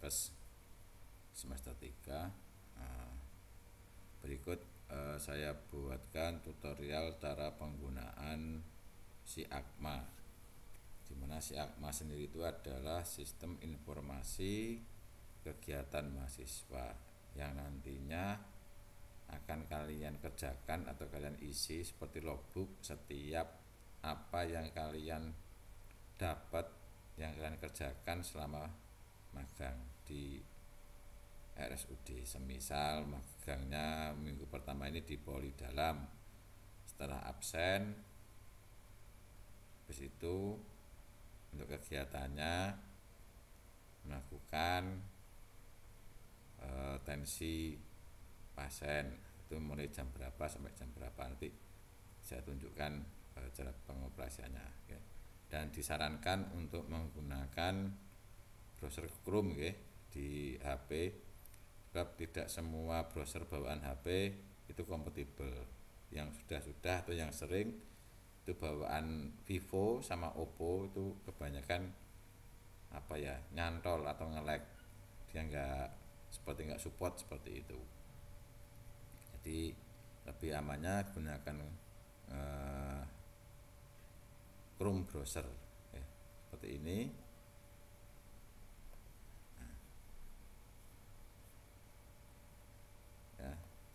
Prokes semester 3. Berikut saya buatkan tutorial cara penggunaan SIAGMA, dimana SIAGMA sendiri itu adalah sistem informasi kegiatan mahasiswa yang nantinya akan kalian kerjakan atau kalian isi seperti logbook setiap apa yang kalian dapat, yang kalian kerjakan selama magang di RSUD. Semisal magangnya minggu pertama ini di Poli Dalam, setelah absen, habis itu untuk kegiatannya melakukan tensi pasien, itu mulai jam berapa sampai jam berapa, nanti saya tunjukkan cara pengoperasiannya ya. Dan disarankan untuk menggunakan browser Chrome ya, di HP, sebab tidak semua browser bawaan HP itu kompatibel. Yang sudah atau yang sering itu bawaan Vivo sama Oppo itu kebanyakan nyantol atau nge-lag, dia nggak support seperti itu. Jadi lebih amannya gunakan Chrome browser ya, seperti ini.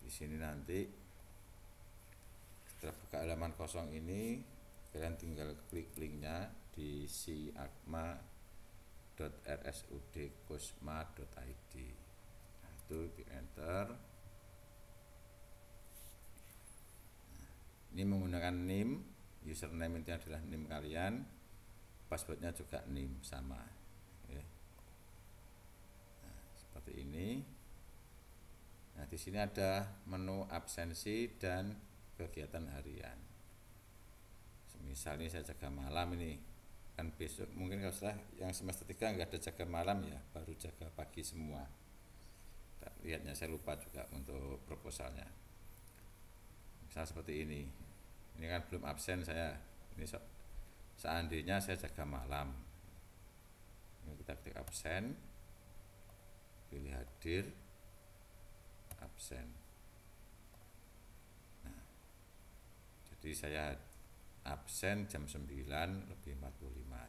Di sini nanti setelah buka halaman kosong ini, kalian tinggal klik linknya di siagma.rsudkusma.id. Nah, itu di enter. Ini menggunakan NIM, username itu adalah NIM kalian, passwordnya juga NIM sama ya. Nah, seperti ini. Nah, di sini ada menu absensi dan kegiatan harian. Misalnya saya jaga malam ini, kan besok mungkin kalau salah yang semester 3 nggak ada jaga malam ya, baru jaga pagi semua. Lihatnya saya lupa juga untuk proposalnya. Misal seperti ini kan belum absen saya. Ini seandainya saya jaga malam. Ini kita klik absen, pilih hadir, absen. Nah, jadi saya absen jam 9:45,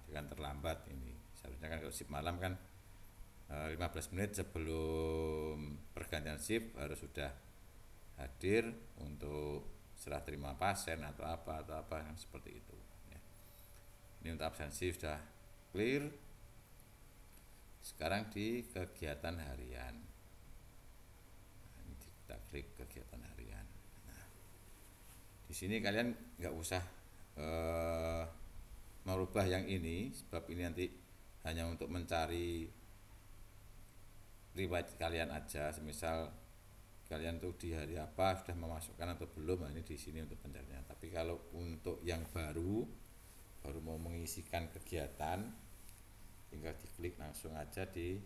itu kan terlambat ini. Seharusnya kan kalau shift malam kan 15 menit sebelum pergantian shift harus sudah hadir untuk serah terima pasien atau apa kan seperti itu ya. Ini untuk absensi sudah clear. Sekarang di kegiatan harian. Kita klik kegiatan harian. Nah, di sini kalian nggak usah merubah yang ini, sebab ini nanti hanya untuk mencari riwayat kalian aja. Semisal kalian tuh di hari apa sudah memasukkan atau belum, nah ini di sini untuk pencarian. Tapi kalau untuk yang baru mau mengisikan kegiatan, tinggal diklik langsung aja di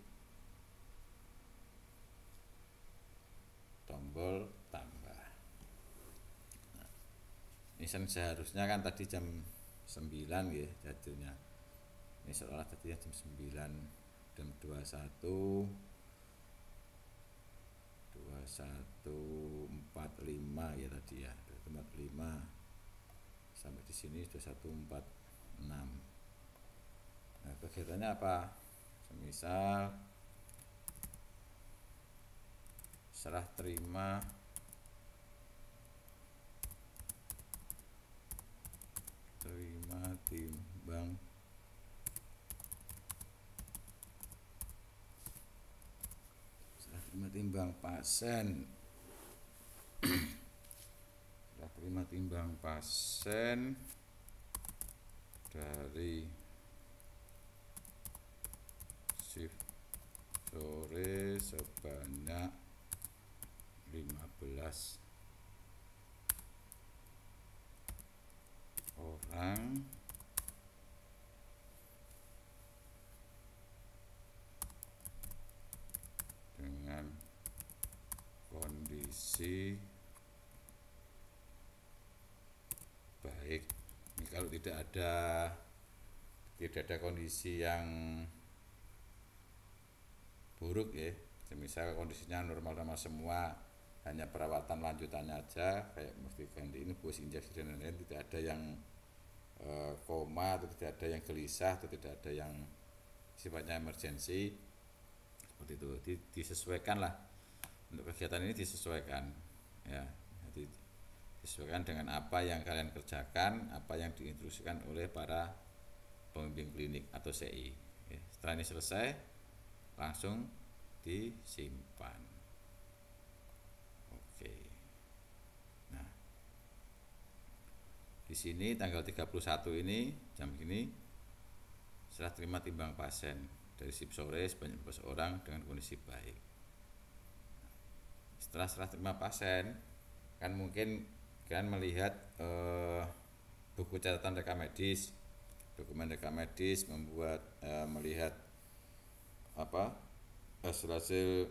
tombol tambah. Nah, ini seharusnya kan tadi jam 9 ya jadinya. Ini seolah tadinya jam 9, jam 21:45 ya tadi ya. 21:45 sampai di sini 21:46. Nah, kegiatannya apa? Semisal serah terima timbang pasien. Serah terima timbang pasien dari shift sore sebanyak 15 orang dengan kondisi baik. Ini kalau tidak ada kondisi yang buruk ya, misal kondisinya normal-normal semua, hanya perawatan lanjutannya aja kayak mesti ganti ini bus injeksi dan lain-lain, tidak ada yang koma atau tidak ada yang gelisah atau tidak ada yang sifatnya emergensi seperti itu. Disesuaikan lah untuk kegiatan ini, disesuaikan ya, jadi disesuaikan dengan apa yang kalian kerjakan, apa yang diinstruksikan oleh para pembimbing klinik atau CI ya. Setelah ini selesai langsung disimpan. Oke. Nah, di sini tanggal 31 ini jam gini serah terima timbang pasien dari shift sore sebanyak 12 orang dengan kondisi baik. Setelah serah terima pasien kan mungkin kalian melihat buku catatan rekam medis, dokumen rekam medis, membuat melihat hasil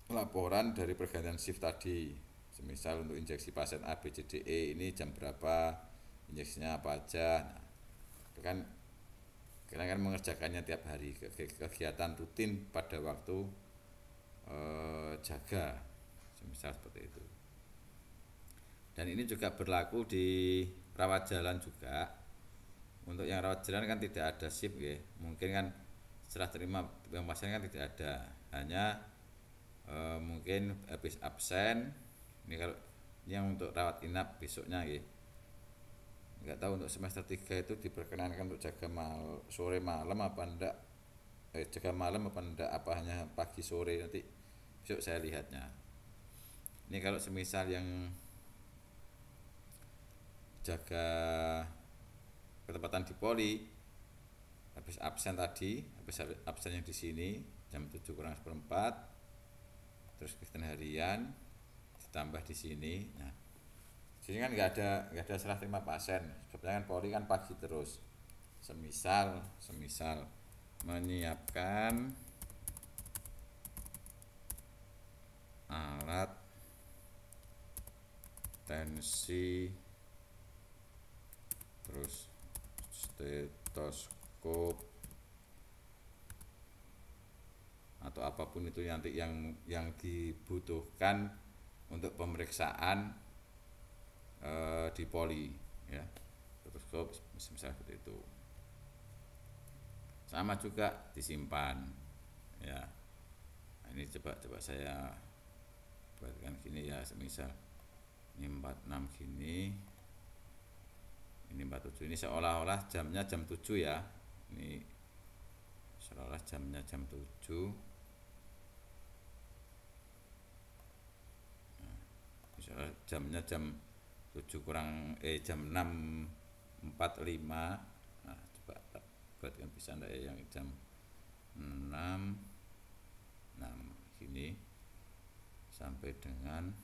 laporan dari pergantian shift tadi. Semisal untuk injeksi pasien A, B, C, D, E ini jam berapa, injeksinya apa aja. Nah, itu kan kalian kan mengerjakannya tiap hari, kegiatan rutin pada waktu jaga, semisal seperti itu. Dan ini juga berlaku di rawat jalan juga. Untuk yang rawat jalan kan tidak ada shift ya, mungkin kan setelah terima yang pasien kan tidak ada, hanya mungkin habis absen. Ini kalau yang untuk rawat inap besoknya ya, nggak tahu untuk semester 3 itu diperkenankan untuk jaga sore malam apa enggak, jaga malam apa enggak, apa hanya pagi sore, nanti besok saya lihatnya. Ini kalau semisal yang jaga ketepatan di poli habis absen tadi, habis absen yang di sini jam 7 kurang seperempat, terus kegiatan harian ditambah di sini. Nah, sini kan nggak ada serah terima pasien, sebenarnya kan poli kan pagi terus. Semisal menyiapkan alat tensi, terus stetoskop atau apapun itu nanti yang dibutuhkan untuk pemeriksaan di poli ya, stetoskop misalnya seperti itu. Sama juga disimpan ya. Nah, ini coba saya buatkan gini ya, semisal ini 46 gini, ini 47, ini seolah-olah jamnya jam 7 ya, ini seolah-olah jamnya jam 7. Nah, misalnya jamnya jam 7 kurang jam 6.45. Nah, coba buatkan bisa enggak ya yang jam 6 gini sampai dengan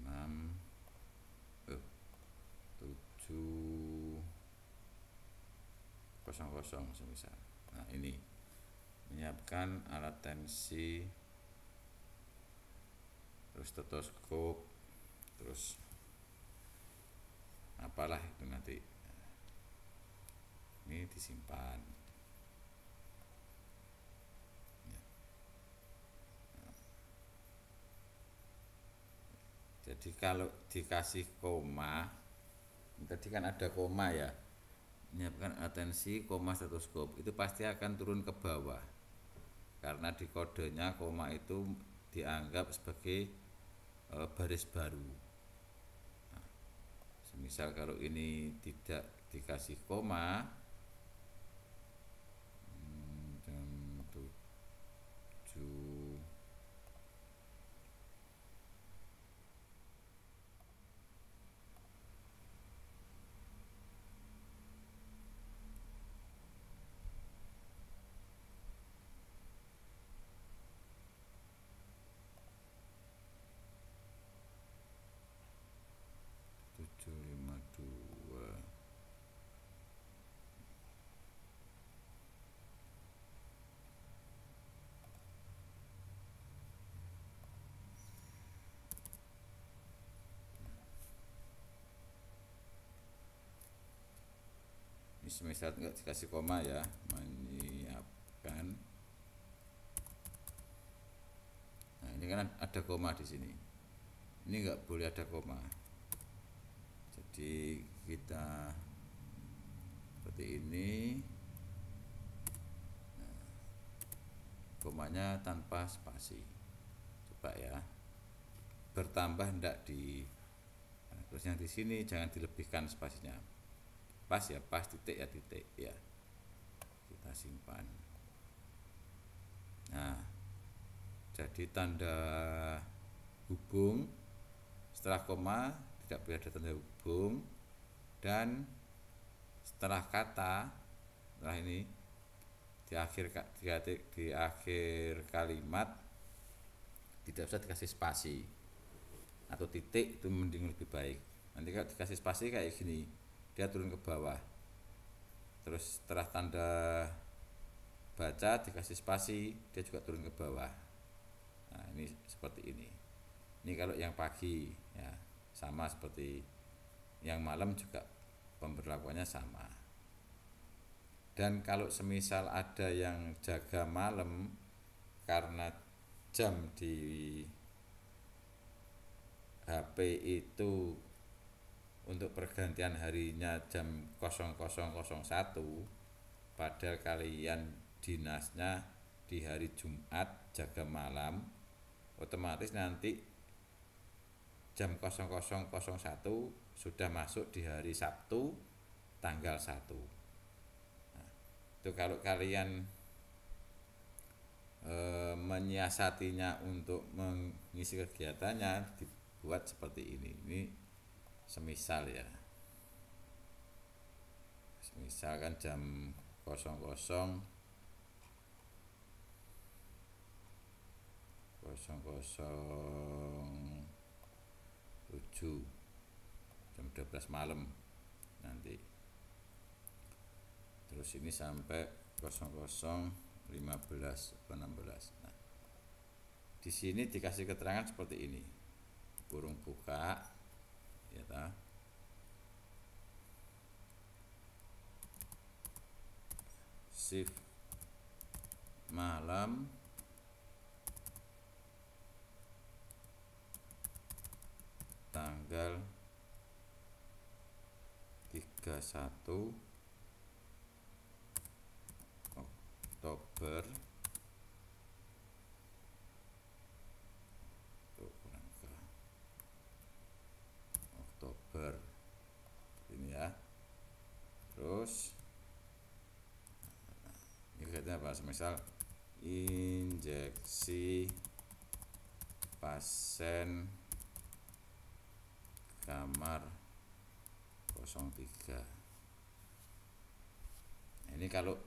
7.00 semisal. Nah, ini menyiapkan alat tensi, terus stetoskop, terus apalah itu nanti. Ini disimpan ya. Jadi kalau dikasih koma, tadi kan ada koma ya, menyiapkan atensi, koma, stetoskop, itu pasti akan turun ke bawah karena di kodenya koma itu dianggap sebagai baris baru. Nah, semisal kalau ini tidak dikasih koma, jam 7 7.52. Ini semisal nggak dikasih koma ya, menyiapkan ini kan ada koma di sini. Ini nggak boleh ada koma. Jadi kita seperti ini. Nah, komanya tanpa spasi. Coba ya. Bertambah ndak di. Nah, terus yang di sini jangan dilebihkan spasinya. Pas ya pas, titik ya titik ya. Kita simpan. Nah, jadi tanda hubung setelah koma tidak boleh ada tanda hubung, dan setelah kata, setelah ini di akhir kalimat tidak usah dikasih spasi atau titik, itu mending lebih baik. Nanti kalau dikasih spasi kayak gini, dia turun ke bawah. Terus setelah tanda baca dikasih spasi, dia juga turun ke bawah. Nah, ini seperti ini. Ini kalau yang pagi ya, sama seperti yang malam juga pemberlakuannya sama. Dan kalau semisal ada yang jaga malam karena jam di HP itu untuk pergantian harinya jam 00.01, padahal kalian dinasnya di hari Jumat jaga malam, otomatis nanti jam 00.01 sudah masuk di hari Sabtu tanggal 1. Nah, itu kalau kalian menyiasatinya untuk mengisi kegiatannya, dibuat seperti ini. Ini semisal ya, semisal kan jam 00.07 jam 12 malam nanti, terus ini sampai 00.15 atau 16. Nah, di sini dikasih keterangan seperti ini, kurung buka ya ta, shift malam tanggal 31 Oktober ini ya. Terus ini katanya apa, misal injeksi pasien kamar 03. Nah, ini kalau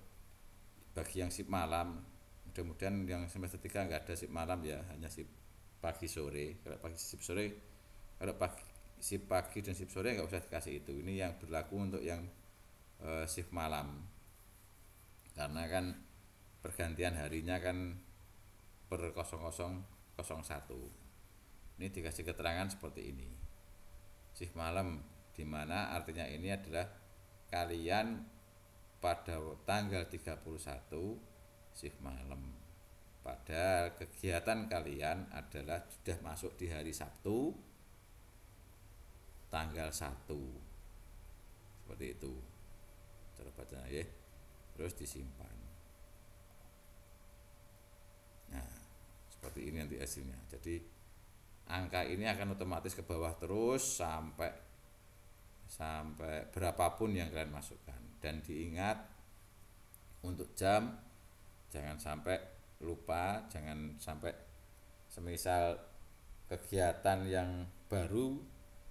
bagi yang shift malam, mudah-mudahan yang semester 3 nggak ada shift malam ya, hanya shift pagi sore. Kalau pagi shift sore, kalau pagi shift pagi dan shift sore nggak usah dikasih itu. Ini yang berlaku untuk yang shift malam, karena kan pergantian harinya kan per 00.01. Ini dikasih keterangan seperti ini, shift malam, dimana artinya ini adalah kalian pada tanggal 31 shift malam, padahal kegiatan kalian adalah sudah masuk di hari Sabtu tanggal 1, seperti itu cara bacanya ya. Terus disimpan. Nah, seperti ini nanti hasilnya. Jadi angka ini akan otomatis ke bawah terus sampai berapapun yang kalian masukkan. Dan diingat untuk jam, jangan sampai lupa, jangan sampai semisal kegiatan yang baru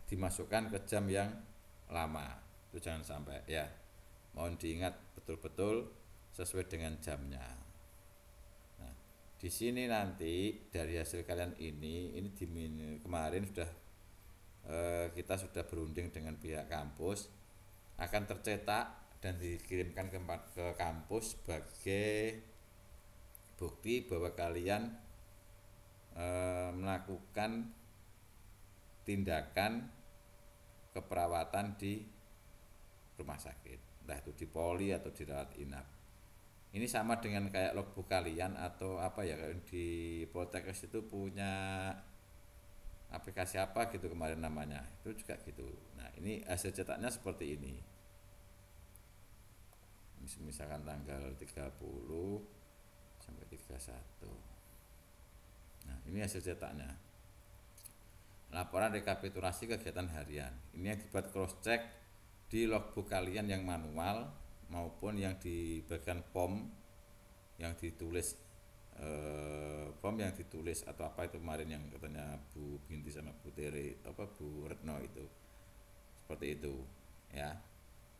dimasukkan ke jam yang lama, itu jangan sampai ya. Mohon diingat betul-betul sesuai dengan jamnya. Nah, di sini nanti dari hasil kalian ini kemarin sudah kita sudah berunding dengan pihak kampus, akan tercetak dan dikirimkan ke kampus sebagai bukti bahwa kalian melakukan tindakan keperawatan di rumah sakit, entah itu di poli atau di rawat inap. Ini sama dengan kayak logbook kalian atau apa ya, kayak di Poltekkes itu punya aplikasi apa gitu kemarin namanya, itu juga gitu. Nah ini hasil cetaknya seperti ini. Misalkan tanggal 30 sampai 31. Nah ini hasil cetaknya, laporan rekapitulasi kegiatan harian. Ini yang dibuat cross check di logbook kalian yang manual maupun yang di bagian form yang ditulis, form yang ditulis atau apa itu kemarin yang katanya Bu Binti sama Bu Tere apa Bu Retno itu, seperti itu ya.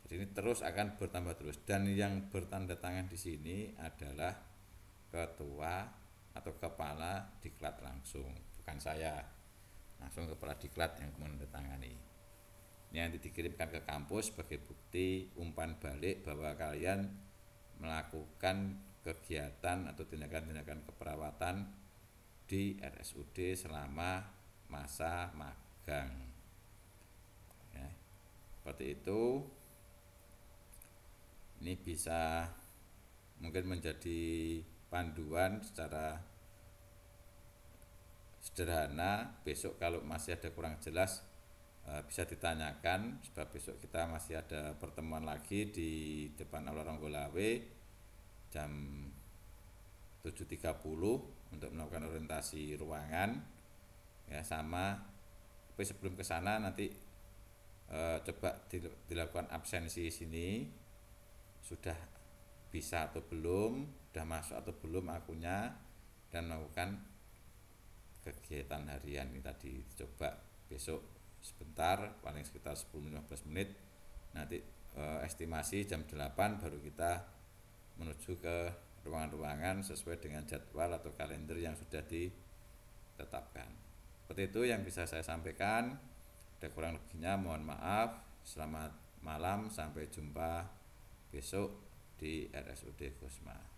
Jadi ini terus akan bertambah terus, dan yang bertanda tangan di sini adalah ketua atau kepala diklat langsung, bukan saya, langsung kepala diklat yang menandatangani. Ini yang dikirimkan ke kampus sebagai bukti umpan balik bahwa kalian melakukan kegiatan atau tindakan-tindakan keperawatan di RSUD selama masa magang ya, seperti itu. Ini bisa mungkin menjadi panduan secara sederhana. Besok kalau masih ada kurang jelas bisa ditanyakan, sebab besok kita masih ada pertemuan lagi di depan Aula Ronggolawe jam 7.30 untuk melakukan orientasi ruangan ya, sama. Tapi sebelum ke sana nanti coba dilakukan absensi sini, sudah bisa atau belum, sudah masuk atau belum akunnya, dan melakukan kegiatan harian ini tadi. Coba besok sebentar, paling sekitar 10-15 menit, nanti estimasi jam 8 baru kita menuju ke ruangan-ruangan sesuai dengan jadwal atau kalender yang sudah ditetapkan. Seperti itu yang bisa saya sampaikan. Ada kurang lebihnya mohon maaf. Selamat malam, sampai jumpa besok di RSUD Kusma.